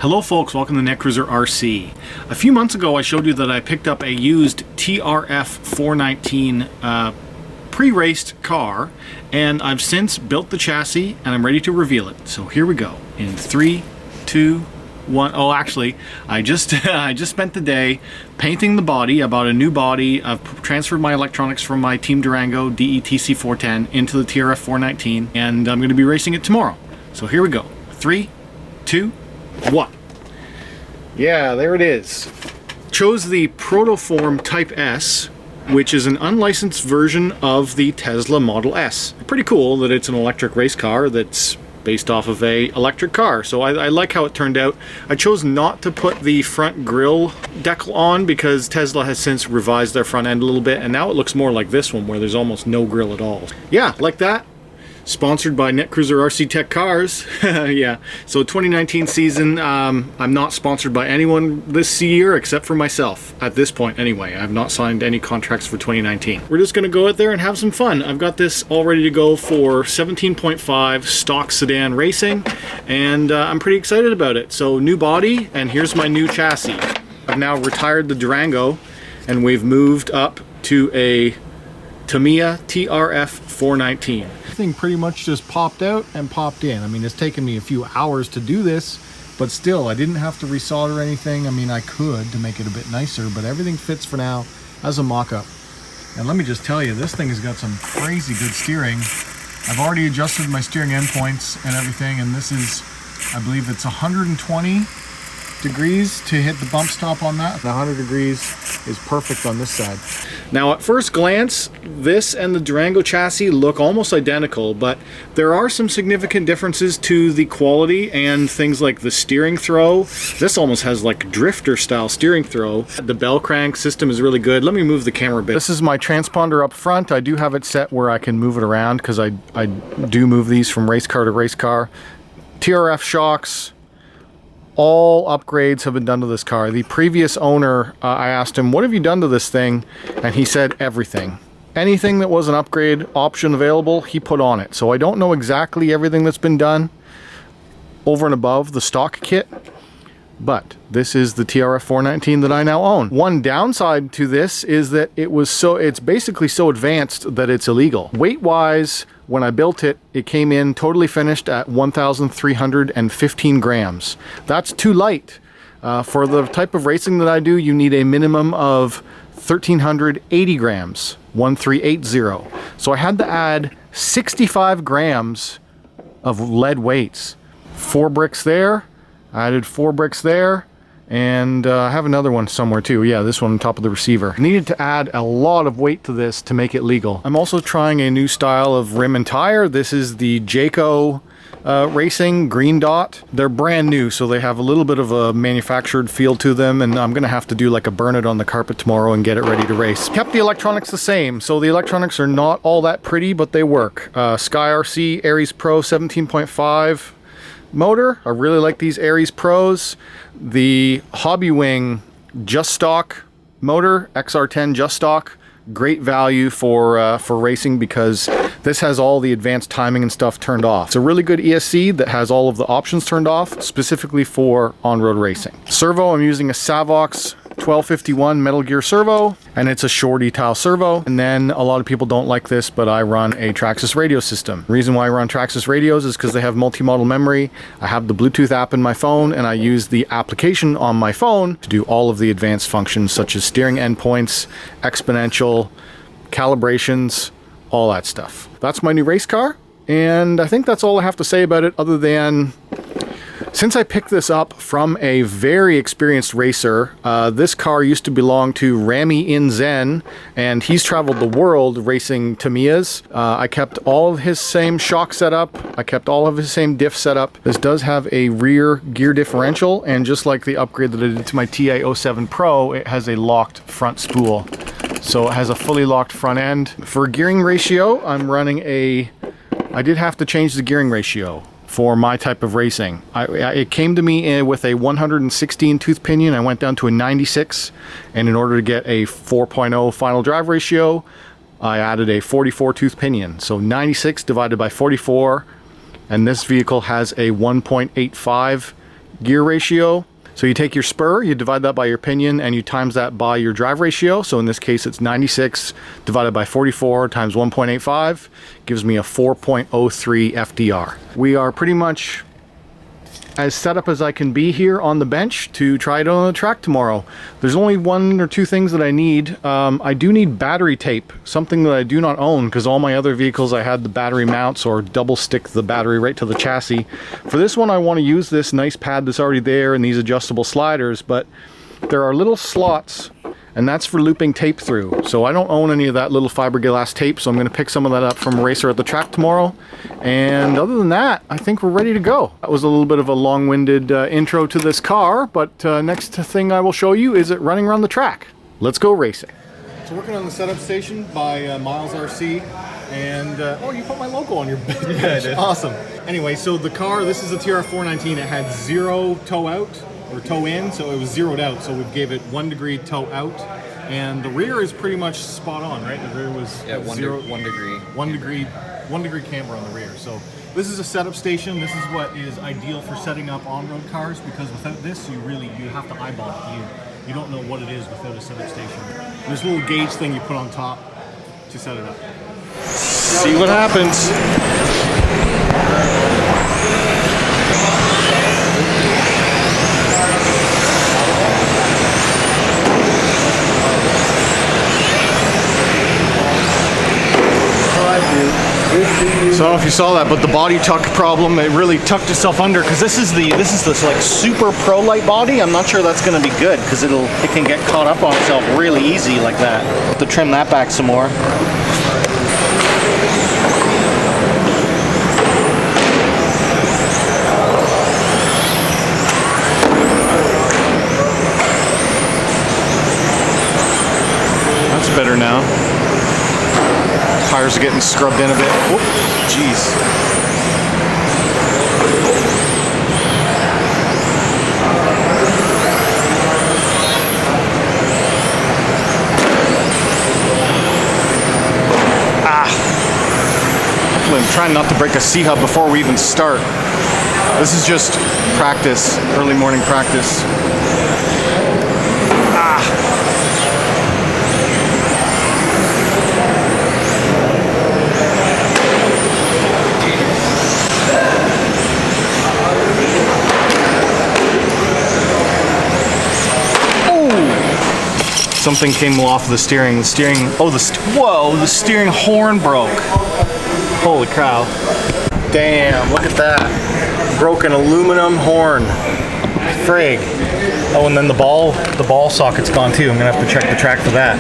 Hello folks, welcome to Netcruzer RC. A few months ago I showed you that I picked up a used TRF419 pre-raced car, and I've since built the chassis and I'm ready to reveal it. So here we go. In 3, 2, 1. Oh, actually, I just spent the day painting the body. I bought a new body. I've transferred my electronics from my Team Durango DETC410 into the TRF419, and I'm going to be racing it tomorrow. So here we go. 3, 2, 1. Yeah, there it is. Chose the Protoform Type S, which is an unlicensed version of the Tesla Model S. Pretty cool that it's an electric race car that's based off of a electric car. So I like how it turned out. I chose not to put the front grille decal on because Tesla has since revised their front end a little bit, and now it looks more like this one where there's almost no grille at all. Yeah, like that. Sponsored by Netcruzer RC Tech Cars. Yeah, so 2019 season, I'm not sponsored by anyone this year except for myself. At this point anyway, I have not signed any contracts for 2019. We're just gonna go out there and have some fun. I've got this all ready to go for 17.5 stock sedan racing, and I'm pretty excited about it. So new body, and here's my new chassis. I've now retired the Durango, and we've moved up to a Tamiya TRF419. Everything pretty much just popped out and popped in. I mean, it's taken me a few hours to do this, but still, I didn't have to resolder anything. I mean, I could to make it a bit nicer, but everything fits for now as a mock-up. And let me just tell you, this thing has got some crazy good steering. I've already adjusted my steering endpoints and everything, and this is, I believe it's 120 degrees to hit the bump stop on that. 100 degrees is perfect on this side. Now at first glance, this and the Durango chassis look almost identical, but there are some significant differences to the quality and things like the steering throw. This almost has like drifter style steering throw. The bell crank system is really good. Let me move the camera a bit. This is my transponder up front. I do have it set where I can move it around because I do move these from race car to race car. TRF shocks. All upgrades have been done to this car. The previous owner, I asked him, what have you done to this thing? And he said everything. Anything that was an upgrade option available, he put on it. So I don't know exactly everything that's been done over and above the stock kit, but this is the TRF419 that I now own. One downside to this is that it's basically so advanced that it's illegal. Weight-wise, when I built it, it came in totally finished at 1,315 grams. That's too light. For the type of racing that I do, you need a minimum of 1,380 grams, 1,380. So I had to add 65 grams of lead weights. 4 bricks there, I added 4 bricks there, and I have another one somewhere too. Yeah, this one on top of the receiver. I needed to add a lot of weight to this to make it legal. I'm also trying a new style of rim and tire. This is the Jayco Racing Green Dot. They're brand new, so they have a little bit of a manufactured feel to them, and I'm gonna have to do like a burn it on the carpet tomorrow and get it ready to race. Kept the electronics the same, so the electronics are not all that pretty, but they work. Sky RC Aries Pro 17.5 motor. I really like these Aries Pros. The Hobby Wing Just Stock motor, XR10 Just Stock, great value for racing because this has all the advanced timing and stuff turned off. It's a really good ESC that has all of the options turned off, specifically for on-road racing. Servo, I'm using a Savox 1251 Metal Gear servo, and it's a shorty tile servo. And then a lot of people don't like this, but I run a Traxxas radio system. The reason why I run Traxxas radios is because they have multi-modal memory. I have the Bluetooth app in my phone, and I use the application on my phone to do all of the advanced functions such as steering endpoints, exponential, calibrations, all that stuff. That's my new race car, and I think that's all I have to say about it, other than since I picked this up from a very experienced racer, this car used to belong to Rami In Zen, and he's traveled the world racing Tamiyas. I kept all of his same shock setup. I kept all of his same diff setup. This does have a rear gear differential, and just like the upgrade that I did to my TA07 Pro, it has a locked front spool. So it has a fully locked front end. For gearing ratio, I'm running I did have to change the gearing ratio for my type of racing. It came to me with a 116 tooth pinion. I went down to a 96, and in order to get a 4.0 final drive ratio, I added a 44 tooth pinion. So 96 divided by 44, and this vehicle has a 1.85 gear ratio. So you take your spur, you divide that by your pinion, and you times that by your drive ratio. So in this case, it's 96 divided by 44 times 1.85 gives me a 4.03 FDR. We are pretty much as set up as I can be here on the bench to try it on the track tomorrow. There's only one or two things that I need. I do need battery tape, something that I do not own because all my other vehicles I had the battery mounts or double stick the battery right to the chassis. For this one I want to use this nice pad that's already there and these adjustable sliders, but there are little slots and that's for looping tape through. So I don't own any of that little fiberglass tape, so I'm going to pick some of that up from a racer at the track tomorrow. And other than that, I think we're ready to go. That was a little bit of a long-winded intro to this car, but next thing I will show you is it running around the track. Let's go racing. So working on the setup station by Miles RC, and oh, you put my logo on your bench. Yeah, I did. Awesome. Anyway, so the car, this is a TRF419. It had 0 toe out or toe in, so it was zeroed out. So we gave it 1 degree toe out, and the rear is pretty much spot on, right? The rear was 1 degree camber on the rear. So this is a setup station. This is what is ideal for setting up on-road cars, because without this, you have to eyeball it. You don't know what it is without a setup station. There's a little gauge thing you put on top to set it up. See what happens. So I don't know if you saw that, but the body tuck problem, it really tucked itself under, because this is this like super pro light body. I'm not sure that's going to be good, because it can get caught up on itself really easy like that. Have to trim that back some more. That's better now. Tires are getting scrubbed in a bit. Whoop, jeez. I'm trying not to break a C-hub before we even start. This is just practice, early morning practice. Something came off the steering. Whoa, the steering horn broke. Holy cow. Damn, look at that. Broken aluminum horn. Frig. Oh, and then the ball socket's gone too. I'm gonna have to check the track for that.